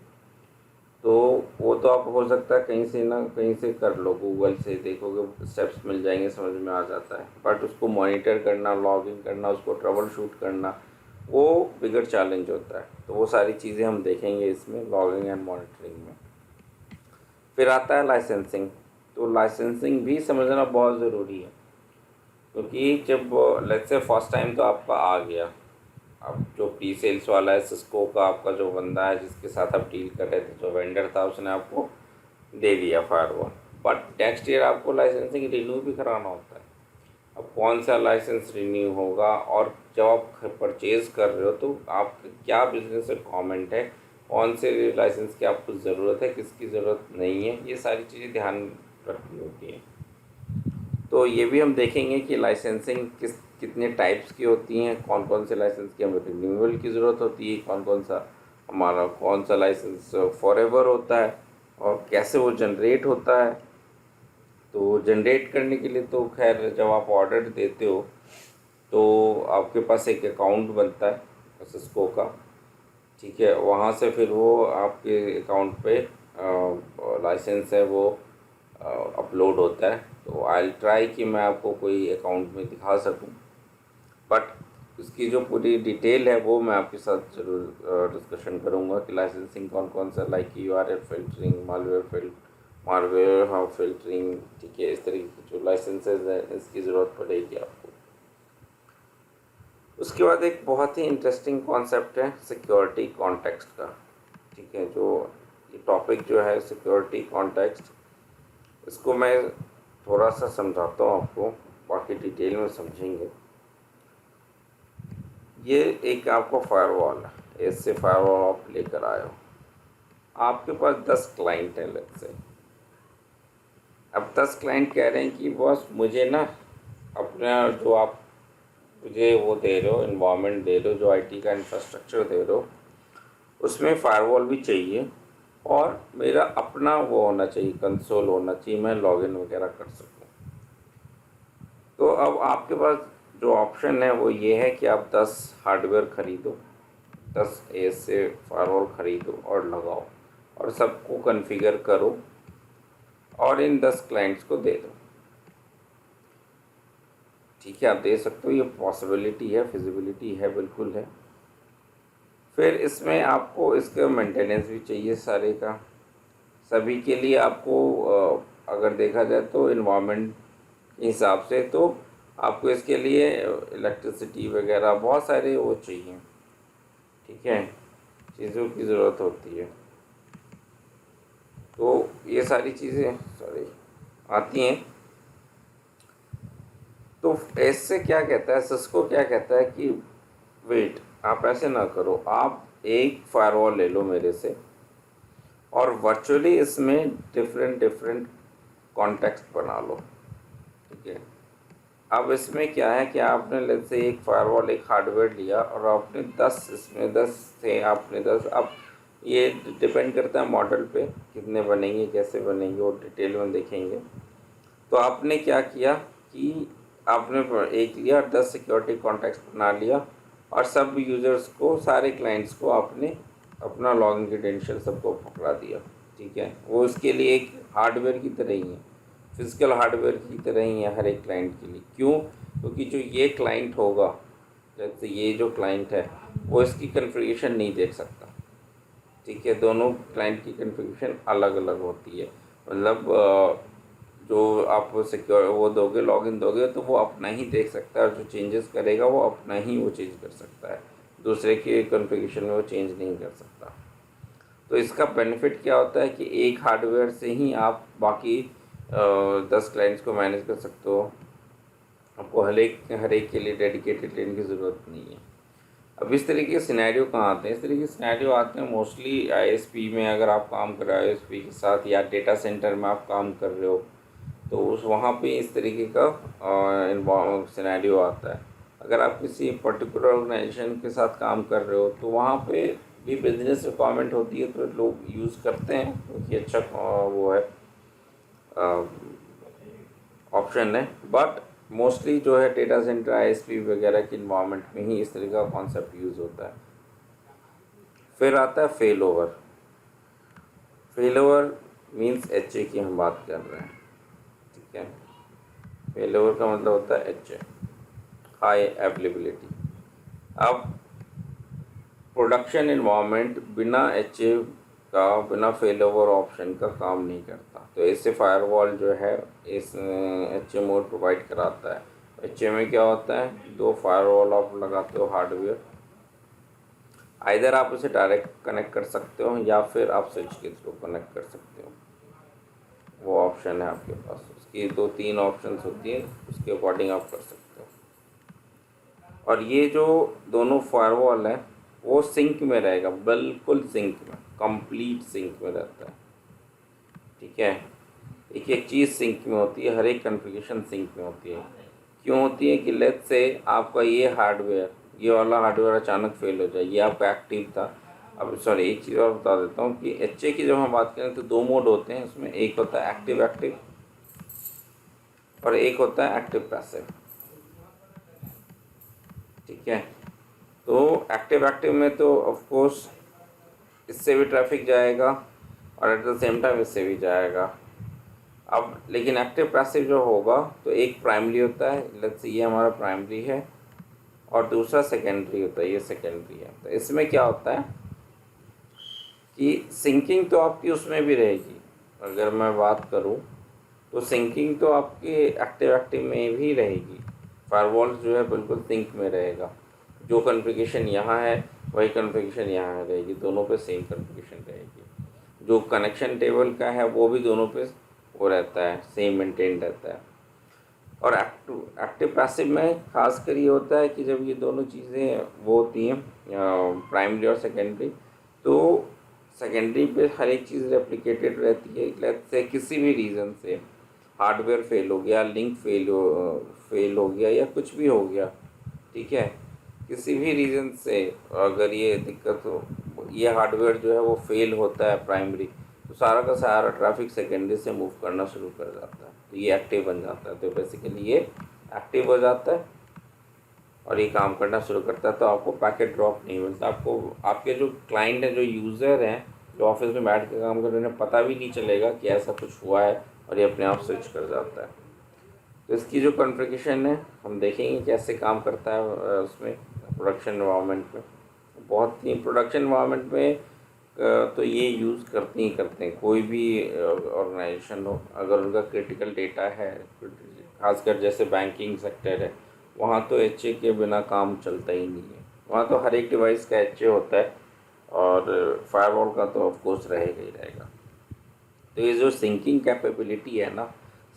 तो वो तो आप हो सकता है कहीं से ना कहीं से कर लो, गूगल से देखोगे, स्टेप्स मिल जाएंगे, समझ में आ जाता है, बट उसको मॉनिटर करना, लॉगिंग करना, उसको ट्रबल शूट करना, वो बिगर चैलेंज होता है। तो वो सारी चीज़ें हम देखेंगे इसमें लॉगिंग एंड मॉनिटरिंग में। फिर आता है लाइसेंसिंग। तो लाइसेंसिंग भी समझना बहुत ज़रूरी है, क्योंकि जब लेट्स से फर्स्ट टाइम तो आपका आ गया, अब जो प्री सेल्स वाला है, सिस्को का आपका जो बंदा है जिसके साथ आप डील कर रहे थे, जो वेंडर था, उसने आपको दे दिया फायरवॉल, बट नेक्स्ट ईयर आपको लाइसेंसिंग रिन्यू भी कराना होता है। अब कौन सा लाइसेंस रिन्यू होगा, और जब आप परचेज़ कर रहे हो तो आपका क्या बिजनेस रिक्वायरमेंट है, कौन से लाइसेंस की आपको ज़रूरत है, किसकी ज़रूरत नहीं है, ये सारी चीज़ें ध्यान रखनी होती हैं। तो ये भी हम देखेंगे कि लाइसेंसिंग कितने टाइप्स की होती हैं, कौन कौन से लाइसेंस की हमें रिन्यूअल की ज़रूरत होती है, कौन सा लाइसेंस फॉरएवर होता है, और कैसे वो जनरेट होता है। तो जनरेट करने के लिए तो खैर जब आप ऑर्डर देते हो तो आपके पास एक अकाउंट बनता है सिस्को का, ठीक है, वहाँ से फिर वो आपके अकाउंट पे लाइसेंस है वो अपलोड होता है। तो आई ट्राई कि मैं आपको कोई अकाउंट में दिखा सकूं, बट इसकी जो पूरी डिटेल है वो मैं आपके साथ ज़रूर डिस्कशन करूंगा कि लाइसेंसिंग कौन कौन सा, like URL filtering, malware filtering, ठीक है, इस तरीके की जो लाइसेंसेज है इसकी ज़रूरत पड़ेगी आपको। उसके बाद एक बहुत ही इंटरेस्टिंग कॉन्सेप्ट है सिक्योरिटी कॉन्टेक्स्ट का, ठीक है, जो ये टॉपिक जो है सिक्योरिटी कॉन्टेक्स्ट, इसको मैं थोड़ा सा समझाता हूँ आपको, बाकी डिटेल में समझेंगे। ये एक आपको फायरवॉल है, ऐसे फायरवॉल आप लेकर आए हो, आपके पास 10 क्लाइंट हैं लेट्स से। अब 10 क्लाइंट कह रहे हैं कि बॉस मुझे ना अपना जो आप मुझे वो दे रहे हो, इन्वायरमेंट दे रहे हो, जो IT का इंफ्रास्ट्रक्चर दे रहे हो, उसमें फायरवॉल भी चाहिए, और मेरा अपना वो होना चाहिए, कंसोल होना चाहिए, मैं लॉगिन वगैरह कर सकूँ। तो अब आपके पास जो ऑप्शन है वो ये है कि आप 10 हार्डवेयर ख़रीदो, 10 ऐसे फायरवॉल ख़रीदो और लगाओ, और सबको कॉन्फ़िगर करो, और इन 10 क्लाइंट्स को दे दो, ठीक है, आप दे सकते हो, ये पॉसिबिलिटी है, फिजिबिलिटी है, बिल्कुल है। फिर इसमें आपको इसका मेंटेनेंस भी चाहिए सारे का, सभी के लिए आपको अगर देखा जाए तो इन्वामेंट के हिसाब से तो आपको इसके लिए इलेक्ट्रिसिटी वगैरह बहुत सारे वो चाहिए, ठीक है, चीज़ों की ज़रूरत होती है। तो ये सारी चीज़ें आती हैं। तो इससे क्या कहता है, सिस्को क्या कहता है कि वेट, आप ऐसे ना करो, आप एक फायरवॉल ले लो मेरे से और वर्चुअली इसमें डिफरेंट डिफरेंट कॉन्टेक्स्ट बना लो, ठीक है। अब इसमें क्या है कि आपने लेट्स से एक फायरवॉल, एक हार्डवेयर लिया और आपने 10, इसमें 10 थे, आपने 10, अब ये डिपेंड करता है मॉडल पे कितने बनेंगे, कैसे बनेंगे, वो डिटेल में देखेंगे। तो आपने क्या किया कि आपने एक लिया, 10 सिक्योरिटी कॉन्टैक्ट्स बना लिया और सब यूज़र्स को, सारे क्लाइंट्स को आपने अपना लॉगिन क्रेडेंशियल सबको पकड़ा दिया, ठीक है। वो उसके लिए एक हार्डवेयर की तरह ही है, फिजिकल हार्डवेयर की तरह ही है हर एक क्लाइंट के लिए। क्यों? क्योंकि जो ये क्लाइंट होगा, जैसे ये जो क्लाइंट है, वो इसकी कन्फिग्रेशन नहीं देख सकता, ठीक है। दोनों क्लाइंट की कन्फिग्रेशन अलग अलग होती है, मतलब जो आप सिक्योर वो दोगे, लॉगिन दोगे, तो वो अपना ही देख सकता है और जो चेंजेस करेगा वो अपना ही वो चेंज कर सकता है, दूसरे के कॉन्फ़िगरेशन में वो चेंज नहीं कर सकता। तो इसका बेनिफिट क्या होता है कि एक हार्डवेयर से ही आप बाकी 10 क्लाइंट्स को मैनेज कर सकते हो, आपको हर एक के लिए डेडिकेटेड लेन की ज़रूरत नहीं है। अब इस तरीके के सिनेरियो कहाँ आते हैं? इस तरीके के सिनेरियो आते हैं मोस्टली आईएसपी में, अगर आप काम कर रहे हो आईएसपी के साथ, या डेटा सेंटर में आप काम कर रहे हो, तो उस वहाँ पे इस तरीके का सिनेरियो आता है। अगर आप किसी पर्टिकुलर ऑर्गेनाइजेशन के साथ काम कर रहे हो तो वहाँ पे भी बिजनेस रिक्वायरमेंट होती है, तो लोग यूज़ करते हैं, क्योंकि अच्छा वो है, ऑप्शन है। बट मोस्टली जो है डेटा सेंटर आईएसपी वगैरह के इन्वायरमेंट में ही इस तरीके का कॉन्सेप्ट यूज़ होता है। फिर आता है fail over. Fail over means HA की हम बात कर रहे हैं, ठीक है। फेल ओवर का मतलब होता है एचए, हाई अवेलेबिलिटी। अब प्रोडक्शन इन्वायरमेंट बिना एचए का, बिना फेल ओवर ऑप्शन का काम नहीं करता। तो ऐसे फायरवॉल जो है इस एचए मोड प्रोवाइड कराता है। एचए में क्या होता है, दो फायरवॉल आप लगाते हो हार्डवेयर, आइदर आप उसे डायरेक्ट कनेक्ट कर सकते हो या फिर आप स्विच के थ्रू कनेक्ट कर सकते हो, वो ऑप्शन है आपके पास। उसकी 2-3 ऑप्शंस होती हैं, उसके अकॉर्डिंग आप कर सकते हो। और ये जो दोनों फायरवॉल है वो सिंक में रहेगा, बिल्कुल सिंक में, कंप्लीट सिंक में रहता है, ठीक है। एक एक चीज़ सिंक में होती है, हर एक कॉन्फ़िगरेशन सिंक में होती है। क्यों होती है कि लेट्स से आपका ये हार्डवेयर, ये वाला हार्डवेयर अचानक फेल हो जाए, ये आपका एक्टिव था। अब सॉरी, एक चीज़ और बता देता हूँ कि एचए की जब हम बात करें तो 2 मोड होते हैं उसमें, एक होता है एक्टिव एक्टिव और एक होता है एक्टिव पैसिव, ठीक है। तो एक्टिव में तो ऑफ कोर्स इससे भी ट्रैफिक जाएगा और एट द सेम टाइम इससे भी जाएगा। अब लेकिन एक्टिव पैसिव जो होगा तो एक प्राइमरी होता है, लेट्स से ये हमारा प्राइमरी है, और दूसरा सेकेंडरी होता है, ये सेकेंडरी है। तो इसमें क्या होता है कि सिंकिंग तो आपकी उसमें भी रहेगी, अगर मैं बात करूं तो सिंकिंग तो आपकी एक्टिव में भी रहेगी। फायरवॉल जो है बिल्कुल सिंक में रहेगा, जो कॉन्फ़िगरेशन यहाँ है वही कॉन्फ़िगरेशन यहाँ रहेगी, दोनों पे सेम कॉन्फ़िगरेशन रहेगी। जो कनेक्शन टेबल का है वो भी दोनों पे वो रहता है, सेम मेंटेन रहता है। और एक्टिव पैसिव में खासकर ये होता है कि जब ये दोनों चीज़ें वो होती हैं, प्राइमरी और सेकेंडरी, तो सेकेंडरी पे हर एक चीज़ रेप्लिकेटेड रहती है। लेट्स से किसी भी रीज़न से हार्डवेयर फेल हो गया, लिंक फेल हो गया या कुछ भी हो गया, ठीक है, किसी भी रीज़न से अगर ये दिक्कत हो, ये हार्डवेयर जो है वो फेल होता है प्राइमरी, तो सारा का सारा ट्रैफिक सेकेंडरी से मूव करना शुरू कर जाता है, तो ये एक्टिव बन जाता है। तो बेसिकली ये एक्टिव हो जाता है और ये काम करना शुरू करता है, तो आपको पैकेट ड्रॉप नहीं मिलता। आपको आपके जो क्लाइंट हैं, जो यूज़र हैं, जो ऑफिस में बैठ के काम कर रहे हैं, उन्हें पता भी नहीं चलेगा कि ऐसा कुछ हुआ है और ये अपने आप स्विच कर जाता है। तो इसकी जो कॉन्फ़िगरेशन है हम देखेंगे कैसे काम करता है उसमें प्रोडक्शन इन्वायरमेंट में। बहुत ही प्रोडक्शन इन्वायरमेंट में तो ये यूज़ करते ही करते हैं, कोई भी ऑर्गेनाइजेशन हो, अगर उनका क्रिटिकल डेटा है, खासकर जैसे बैंकिंग सेक्टर है, वहाँ तो एच के बिना काम चलता ही नहीं है। वहाँ तो हर एक डिवाइस का एच होता है और फायरवॉल का तो ऑफ कोर्स रहेगा ही रहेगा। तो ये जो सिंकिंग कैपेबिलिटी है ना,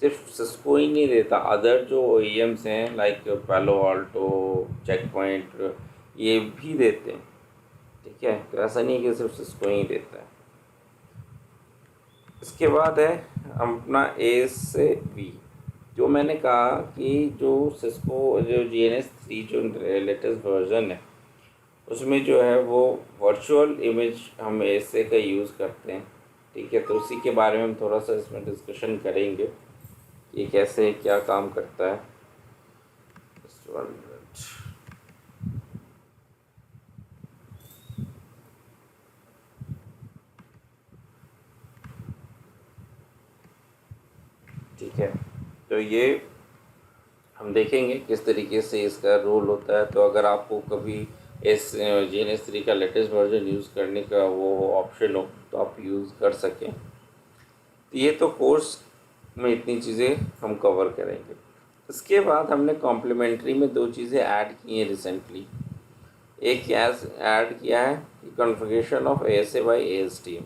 सिर्फ सिस्को ही नहीं देता, अदर जो OEMs हैं लाइक पैलो आल्टो, चेक पॉइंट, ये भी देते हैं। ठीक है, तो ऐसा नहीं है कि सिर्फ सिस्को ही देता है। इसके बाद है अपना A से B। जो मैंने कहा कि जो सिस्को जो GNS3 जो लेटेस्ट वर्जन है उसमें जो है वो वर्चुअल इमेज हम ऐसे का यूज़ करते हैं। ठीक है, तो उसी के बारे में हम थोड़ा सा इसमें डिस्कशन करेंगे कि कैसे क्या काम करता है। Just 1 minute। ठीक है, तो ये हम देखेंगे किस तरीके से इसका रोल होता है। तो अगर आपको कभी इस GNS3 का लेटेस्ट वर्जन यूज़ करने का वो ऑप्शन हो तो आप यूज़ कर सकें। तो ये तो कोर्स में इतनी चीज़ें हम कवर करेंगे। इसके बाद हमने कॉम्प्लीमेंट्री में 2 चीज़ें ऐड की हैं रिसेंटली। एक क्या ऐड किया है कि configuration of ASA by ASTM।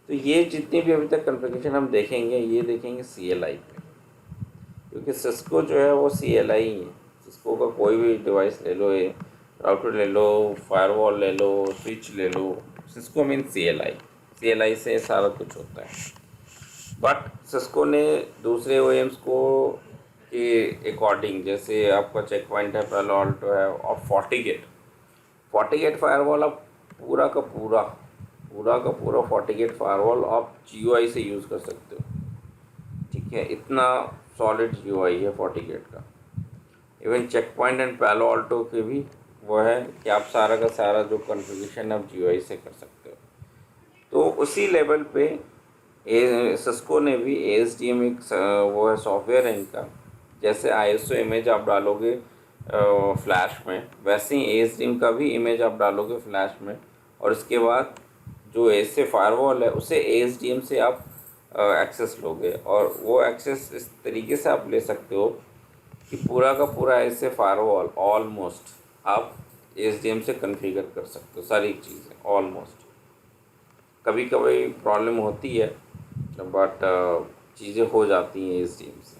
तो ये जितनी भी अभी तक कॉन्फ़िगरेशन हम देखेंगे ये देखेंगे CLI पे, क्योंकि सिस्को जो है वो CLI ही है। सिस्को का कोई भी डिवाइस ले लो, ये राउटर ले लो, फायरवॉल ले लो, स्विच ले लो, सिस्को मीन CLI से सारा कुछ होता है। बट सिस्को ने दूसरे OEMs को के अकॉर्डिंग, जैसे आपका चेक पॉइंट है, पैलो आल्टो है और फोर्टीगेट फायरवॉल, आप पूरा का पूरा फोर्टीगेट फायरवॉल आप GUI से यूज़ कर सकते हो। ठीक है, इतना सॉलिड GUI है फोर्टीगेट का। इवन चेक पॉइंट एंड पैलो आल्टो के भी वो है कि आप सारा का सारा जो कॉन्फ़िगरेशन आप GUI से कर सकते हो। तो उसी लेवल पे सिस्को ने भी ASDM एक वो है सॉफ्टवेयर है इनका। जैसे ISO इमेज आप डालोगे फ्लैश में, वैसे ही ASDM का भी इमेज आप डालोगे फ्लैश में, और उसके बाद जो ऐसे फायरवॉल है उसे ASDM से आप एक्सेस लोगे, और वो एक्सेस इस तरीके से आप ले सकते हो कि पूरा का पूरा ऐसे फायरवॉल ऑलमोस्ट आप ASDM से कॉन्फ़िगर कर सकते हो सारी चीज़ें ऑलमोस्ट। कभी कभी प्रॉब्लम होती है बट चीज़ें हो जाती हैं ASDM से।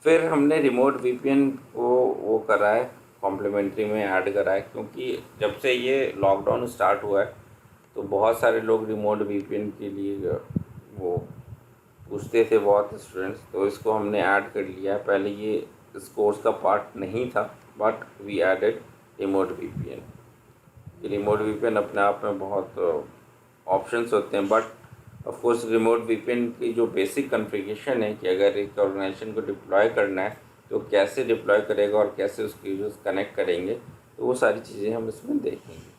फिर हमने रिमोट VPN को वो करा है, कॉम्प्लीमेंट्री में ऐड करा है, क्योंकि जब से ये लॉकडाउन स्टार्ट हुआ है तो बहुत सारे लोग रिमोट VPN के लिए वो पूछते थे, बहुत स्टूडेंट्स, तो इसको हमने ऐड कर लिया है। पहले ये इस कोर्स का पार्ट नहीं था but we added remote VPN। Remote VPN अपने आप में बहुत ऑप्शंस होते हैं, but of course remote VPN की जो बेसिक कॉन्फ़िगरेशन है कि अगर एक ऑर्गेनाइजेशन को डिप्लॉय करना है तो कैसे डिप्लॉय करेगा और कैसे उसके यूजर्स कनेक्ट करेंगे, तो वो सारी चीज़ें हम इसमें देखेंगे।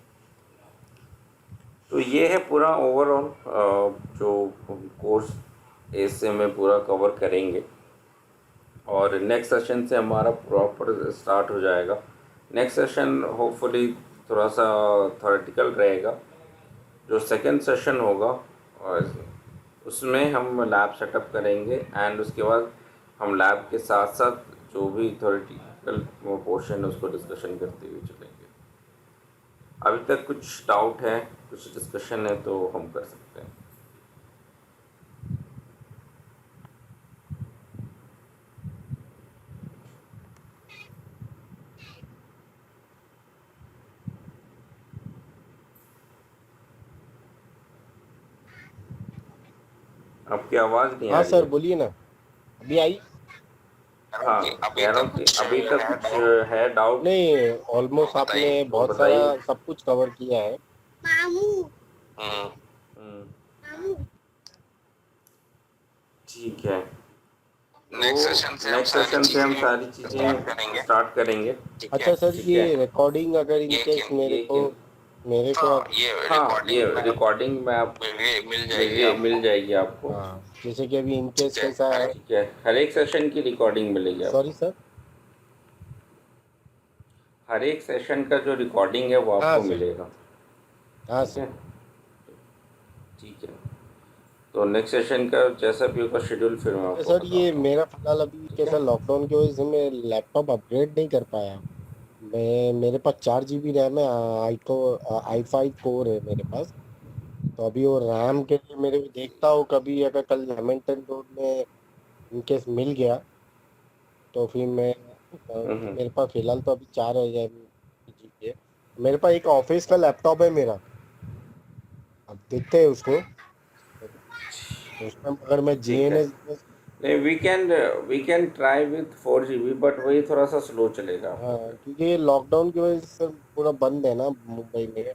तो ये है पूरा ओवरऑल जो कोर्स ऐसे में पूरा कवर करेंगे, और नेक्स्ट सेशन से हमारा प्रॉपर स्टार्ट हो जाएगा। नेक्स्ट सेशन होपफुली थोड़ा सा थ्योरेटिकल रहेगा। जो सेकंड सेशन होगा और उसमें हम लैब सेटअप करेंगे, एंड उसके बाद हम लैब के साथ साथ जो भी थ्योरेटिकल पोर्शन है उसको डिस्कशन करते हुए चलेंगे। अभी तक कुछ डाउट है, कुछ डिस्कशन है तो हम कर सकते हैं। आपकी आवाज़ नहीं आ हाँ रही सर है। बोलिए ना, अभी आई? हाँ, कह रहा हूँ कि अभी तक कुछ है डाउट नहीं, ऑलमोस्ट आपने तो बहुत सारा बताइए। सब कुछ कवर किया है। हम्म, ठीक है, तो नेक्स्ट सेशन से हम सारी चीज़ें स्टार्ट करेंगे। अच्छा सर, ठीक है, ये रिकॉर्डिंग अगर इन केस मेरे ये को कि मेरे को हाँ ये हाँ, ये रिकॉर्डिंग में रिकॉर्डिंग में आप मिल जाएगी आपको। मिल जाएगी आपको। हाँ जैसे कि अभी इन केस ठीक है कैसा है। ठीक है, हर एक सेशन की रिकॉर्डिंग मिलेगी सॉरी आपको। सर। हर एक सेशन का जो रिकॉर्डिंग है वो हाँ आपको सर। मिलेगा। हाँ ठीक सर। है, ठीक है। तो नेक्स्ट सेशन का जैसा भी होगा शेड्यूल फिर मैं आपको सर ये बताता हूँ। मेरा फिलहाल अभी ठीक कैसा है, लॉकडाउन की वजह से मैं लैपटॉप अपग्रेड नहीं कर पाया। मैं मेरे पास 4 GB रैम है। i5 कोर है मेरे पास। तो अभी वो रैम के लिए मेरे को देखता हूँ कभी अगर कल हैमिल्टन रोड में इनकेस मिल गया तो फिर मैं हम्म, मेरे पास फिलहाल तो अभी 4 GB है। मेरे पास एक ऑफिस का लैपटॉप है मेरा। अब देखते हैं उसको। उसमें अगर मैं ठीक है। GNS। नहीं, we can try with 4 GB, but वही थोड़ा सा स्लो चलेगा आपका हाँ फिर। क्योंकि ये लॉकडाउन की वजह से पूरा बंद है ना मुंबई में।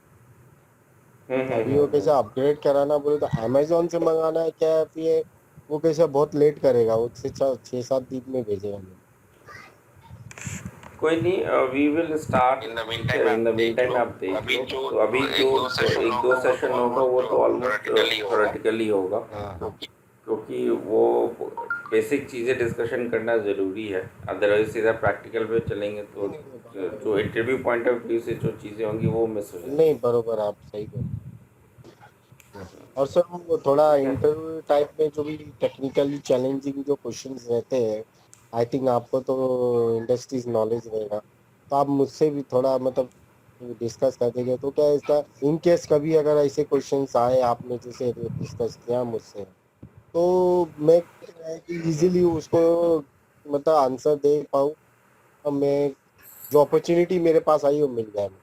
तो अभी वो कैसे हम्म। अपग्रेड कराना बोले तो अमेजोन से मंगाना है क्या फिर वो कैसे बहुत लेट करेगा वो 6-7 दिन में भेजेगा मुझे। कोई नहीं, we will start. In the mean ठीक टाइम है, आप इन द मीन देख टाइम लो। आप देख अभी लो। जो तो अभी जो एक दो सेशन एक दो होगा वो सेशन तो होगा वो ऑलमोस्ट तो ऑलमोस्ट थोरेटिकली होगा। थोरेटिकली होगा, हाँ क्योंकि वो बेसिक चीज़ें डिस्कशन करना ज़रूरी है। अदरवाइज सीधा प्रैक्टिकल पे चलेंगे तो नहीं नहीं जो इंटरव्यू पॉइंट ऑफ व्यू से जो चीज़ें होंगी वो मिस हो नहीं जाएंगी। बरोबर आप सही बोल। और सर वो थोड़ा ठीक है। इंटरव्यू टाइप में जो भी टेक्निकली चैलेंजिंग जो क्वेश्चंस रहते हैं आई थिंक आपको तो इंडस्ट्रीज नॉलेज रहेगा तो आप मुझसे भी थोड़ा मतलब डिस्कस कर देंगे तो क्या इसका इन केस कभी अगर ऐसे क्वेश्चंस आए आपने जैसे डिस्कस किया मुझसे तो मैं इजीली उसको मतलब आंसर दे पाऊँ और मैं जो अपॉर्चुनिटी मेरे पास आई वो मिल जाए मुझे।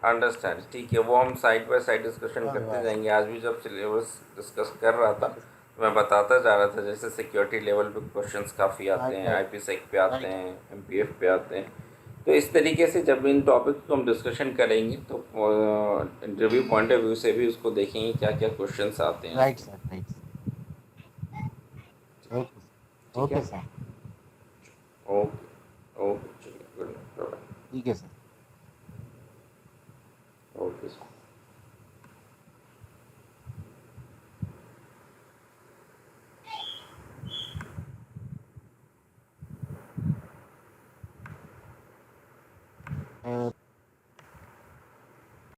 अंडरस्टैंड, ठीक है, वो हम साइड बाय साइड डिस्कशन हाँ करते हाँ जाएंगे। आज भी जब सिलेबस डिस्कस कर रहा था तो मैं बताता जा रहा था, जैसे सिक्योरिटी लेवल पे क्वेश्चंस काफ़ी आते राइट हैं, राइट आईपी सेक पे आते राइट हैं, एमपीएफ पे आते हैं। तो इस तरीके से जब इन टॉपिक को हम डिस्कशन करेंगे तो इंटरव्यू पॉइंट ऑफ व्यू से भी उसको देखेंगे क्या क्या क्वेश्चंस आते हैं राइट उसमें। Sir right. ओके ठीक ओके है, सर। ओके ओके, चलिए, गुड नाइट, बाय। ठीक है सर। Okay sir.